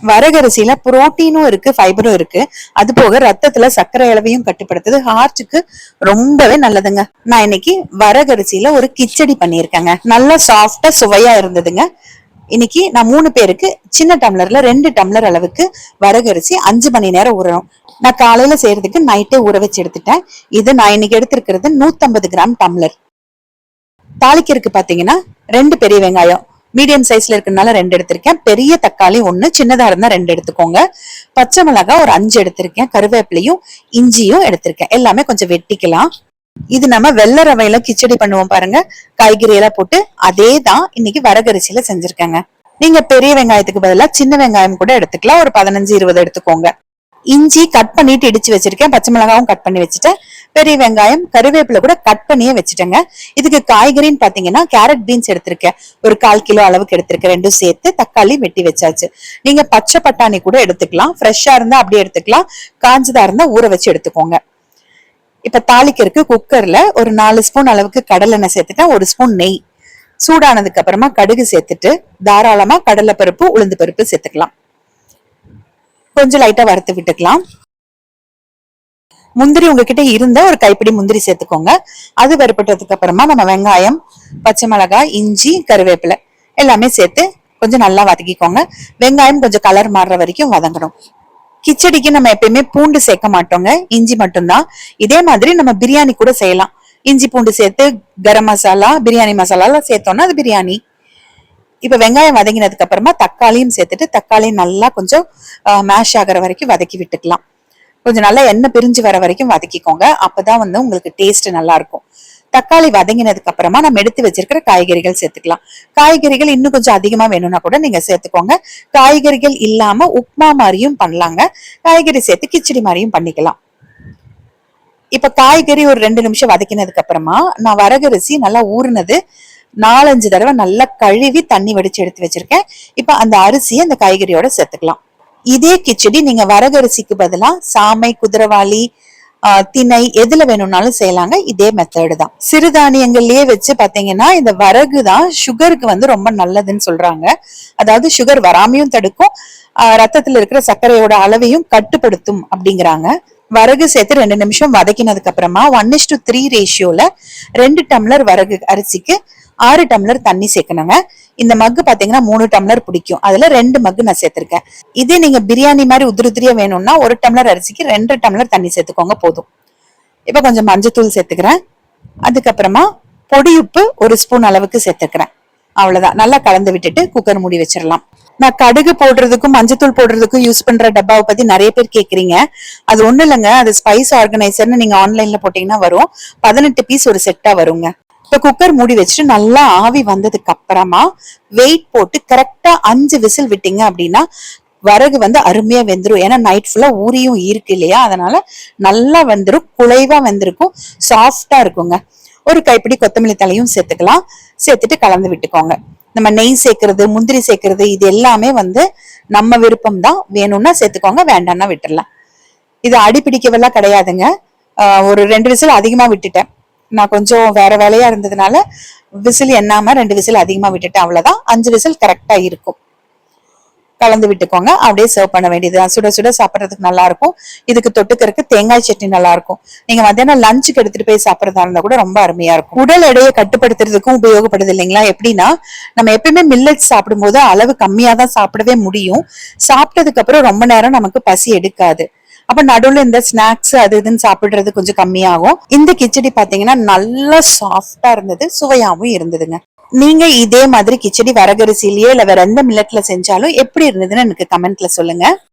வரகரிசியில புரோட்டீனும் இருக்கு, ஃபைபரும் இருக்கு. அது போக ரத்தத்துல சர்க்கரை அளவையும் கட்டுப்படுத்துது, ஹார்ட்டுக்கு ரொம்பவே நல்லதுங்க. நான் இன்னைக்கு வரகரிசியில ஒரு கிச்சடி பண்ணியிருக்கேங்க. நல்லா சாஃப்டா சுவையா இருந்ததுங்க. இன்னைக்கு நான் 3 பேருக்கு சின்ன டம்ளர்ல 2 டம்ளர் அளவுக்கு வரகரிசி 5 மணி நேரம் ஊறணும். நான் காலையில செய்யறதுக்கு நைட்டே ஊற வச்சு எடுத்துட்டேன். இது நான் இன்னைக்கு எடுத்திருக்கிறது 150 கிராம் டம்ளர். தாளிக்கிறதுக்கு பாத்தீங்கன்னா 2 பெரிய வெங்காயம் மீடியம் சைஸ்ல இருக்கனால 2 எடுத்திருக்கேன். பெரிய தக்காளி 1, சின்னதா இருந்தா 2 எடுத்துக்கோங்க. பச்சை மிளகாய் ஒரு 5 எடுத்திருக்கேன். கருவேப்பிலையும் இஞ்சியும் எடுத்திருக்கேன். எல்லாமே கொஞ்சம் வெட்டிக்கலாம். இது நம்ம வெள்ளை ரவையில கிச்சடி பண்ணுவோம் பாருங்க, காய்கறி எல்லாம் போட்டு, அதே தான் இன்னைக்கு வரகரிசியில செஞ்சிருக்கேங்க. நீங்க பெரிய வெங்காயத்துக்கு பதிலா சின்ன வெங்காயம் கூட எடுத்துக்கலாம். ஒரு 15-20 எடுத்துக்கோங்க. இஞ்சி கட் பண்ணிட்டு இடிச்சு வச்சிருக்கேன். பச்சை மிளகாவும் கட் பண்ணி வச்சுட்டேன். பெரிய வெங்காயம் கருவேப்பிலை கூட கட் பண்ணியே வச்சுட்டேங்க. இதுக்கு காய்கறின்னு பாத்தீங்கன்னா கேரட் பீன்ஸ் எடுத்திருக்கேன். ஒரு 1/4 கிலோ அளவுக்கு எடுத்திருக்கேன். 2 சேர்த்து தக்காளி வெட்டி வச்சாச்சு. நீங்க பச்சை பட்டாணி கூட எடுத்துக்கலாம். ஃப்ரெஷ்ஷா இருந்தா அப்படியே எடுத்துக்கலாம். காஞ்சதா இருந்தா ஊற வச்சு எடுத்துக்கோங்க. இப்ப தாளிக்கிறதுக்கு குக்கர்ல ஒரு 4 ஸ்பூன் அளவுக்கு கடலெண்ணெய் சேர்த்துட்டேன். 1 ஸ்பூன் நெய். சூடானதுக்கு அப்புறமா கடுகு சேர்த்துட்டு தாராளமா கடலை பருப்பு, உளுந்து பருப்பு சேர்த்துக்கலாம். கொஞ்சம் லைட்டா வறுத்து விட்டுக்கலாம். முந்திரி உங்ககிட்ட இருந்தா ஒரு கைப்பிடி முந்திரி சேர்த்துக்கோங்க. அது வறுப்பட்டதுக்கு அப்புறமா நம்ம வெங்காயம், பச்சை மிளகாய், இஞ்சி, கருவேப்பிலை எல்லாமே சேர்த்து கொஞ்சம் நல்லா வதக்கிக்கோங்க. வெங்காயம் கொஞ்சம் கலர் மாறுற வரைக்கும் வதங்கணும். கிச்சடிக்கு நம்ம எப்பயுமே பூண்டு சேர்க்க மாட்டோங்க, இஞ்சி மட்டும்தான். இதே மாதிரி நம்ம பிரியாணி கூட செய்யலாம். இஞ்சி பூண்டு சேர்த்து கரம் மசாலா, பிரியாணி மசாலா சேர்த்தோம்னா அது பிரியாணி. இப்ப வெங்காயம் வதங்கினதுக்கு அப்புறமா தக்காளியும் சேர்த்துட்டு தக்காளி நல்லா கொஞ்சம் மேஷ் ஆகிற வரைக்கும் வதக்கி விட்டுக்கலாம். கொஞ்சம் நல்லா எண்ணெய் பிரிஞ்சு வர வரைக்கும் வதக்கிக்கோங்க. அப்பதான் உங்களுக்கு டேஸ்ட் நல்லா இருக்கும். தக்காளி வதங்கினதுக்கு அப்புறமா நம்ம எடுத்து வச்சிருக்கிற காய்கறிகள் சேர்த்துக்கலாம். காய்கறிகள் இன்னும் கொஞ்சம் அதிகமா வேணும்னா கூட நீங்க சேர்த்துக்கோங்க. காய்கறிகள் இல்லாம உப்மா மாதிரியும் பண்ணலாங்க. காய்கறி சேர்த்து கிச்சடி மாதிரியும் பண்ணிக்கலாம். இப்ப காய்கறி ஒரு 2 நிமிஷம் வதக்கினதுக்கு அப்புறமா நான் வரகரிசி நல்லா ஊறினது 4-5 தடவை நல்லா கழுவி தண்ணி வடிச்சு எடுத்து வச்சிருக்கேன். இப்ப அந்த அரிசியை அந்த காய்கறியோட சேர்த்துக்கலாம். இதே கிச்சடி நீங்க வரகரிசிக்கு பதிலா சாமை, குதிரவாளி, திணை எதுல வேணும்னாலும் செய்யலாங்க. இதே மெத்தடு தான். சிறுதானியங்கள்லயே வச்சு பாத்தீங்கன்னா இந்த வரகு தான் சுகருக்கு ரொம்ப நல்லதுன்னு சொல்றாங்க. அதாவது சுகர் வராமையும் தடுக்கும், ரத்தத்துல இருக்கிற சர்க்கரையோட அளவையும் கட்டுப்படுத்தும் அப்படிங்கிறாங்க. வரகு சேர்த்து 2 நிமிஷம் வதக்கினதுக்கு அப்புறமா 1:3 ரேஷியோல 2 டம்ளர் வரகு அரிசிக்கு 6 டம்ளர் தண்ணி சேர்க்கணுங்க. இந்த மக்கு பாத்தீங்கன்னா 3 டம்ளர் பிடிக்கும். அதுல 2 மக்கு நான் சேர்த்திருக்கேன். இதே நீங்க பிரியாணி மாதிரி உதிரியா வேணும்னா 1 டம்ளர் அரிசிக்கு 2 டம்ளர் தண்ணி சேர்த்துக்கோங்க, போதும். இப்ப கொஞ்சம் மஞ்சத்தூள் சேர்த்துக்கிறேன். அதுக்கப்புறமா பொடி உப்பு 1 ஸ்பூன் அளவுக்கு சேர்த்துக்கிறேன். அவ்வளவுதான். நல்லா கலந்து விட்டுட்டு குக்கர் மூடி வச்சிடலாம். நான் கடுகு போடுறதுக்கும் மஞ்சத்தூள் போடுறதுக்கும் யூஸ் பண்ற டப்பாவை பத்தி நிறைய பேர் கேக்குறீங்க. அது ஒண்ணு இல்லைங்க, அது ஸ்பைஸ் ஆர்கனைசர்னு நீங்க ஆன்லைன்ல போட்டீங்கன்னா வரும். 18 பீஸ் ஒரு செட்டா வருங்க. இப்ப குக்கர் மூடி வச்சுட்டு நல்லா ஆவி வந்ததுக்கு அப்புறமா வெயிட் போட்டு கரெக்டா 5 விசில் விட்டீங்க அப்படின்னா வரகு அருமையா வெந்துரும். ஏன்னா நைட் ஃபுல்லா ஊறியும் இருக்கு இல்லையா, அதனால நல்லா வெந்துரும், குழைவா வெந்திருக்கும், சாஃப்டா இருக்குங்க. ஒரு கைப்பிடி கொத்தமல்லி தலையும் சேர்த்துக்கலாம். சேர்த்துட்டு கலந்து விட்டுக்கோங்க. நம்ம நெய் சேர்க்கறது, முந்திரி சேர்க்கறது இது எல்லாமே நம்ம விருப்பம் தான். வேணும்னா சேர்த்துக்கோங்க, வேண்டாம்னா விட்டுடலாம். இது அடிப்பிடிக்கவெல்லாம் கிடையாதுங்க. ஒரு 2 விசில் அதிகமா விட்டுட்டேன். நான் கொஞ்சம் வேற வேலையா இருந்ததுனால விசில் எண்ணாம 2 விசில் அதிகமா விட்டுட்டேன். அவ்வளவுதான். 5 விசில் கரெக்டா இருக்கும். கலந்து விட்டுக்கோங்க. அப்படியே சர்வ் பண்ண வேண்டியதுதான். சுட சுட சாப்பிட்றதுக்கு நல்லா இருக்கும். இதுக்கு தொட்டுக்கிறதுக்கு தேங்காய் சட்னி நல்லா இருக்கும். நீங்க மத்தியானம் லஞ்சுக்கு எடுத்துட்டு போய் சாப்பிட்றதா இருந்தா கூட ரொம்ப அருமையா இருக்கும். உடல் எடையை கட்டுப்படுத்துறதுக்கும் உபயோகப்படுது இல்லைங்களா? எப்படின்னா நம்ம எப்பயுமே மில்லட்ஸ் சாப்பிடும் போது அளவு கம்மியா தான் சாப்பிடவே முடியும். சாப்பிட்டதுக்கு அப்புறம் ரொம்ப நேரம் நமக்கு பசி எடுக்காது. அப்ப நடுவுல இந்த ஸ்நாக்ஸ் அது இதுன்னு சாப்பிடுறது கொஞ்சம் கம்மியாகும். இந்த கிச்சடி பாத்தீங்கன்னா நல்லா சாஃப்டா இருந்தது, சுவையாவும் இருந்ததுங்க. நீங்க இதே மாதிரி கிச்சடி வரகரிசிலேயே இல்ல வேற எந்த மில்லட்ல செஞ்சாலும் எப்படி இருந்ததுன்னு எனக்கு கமெண்ட்ல சொல்லுங்க.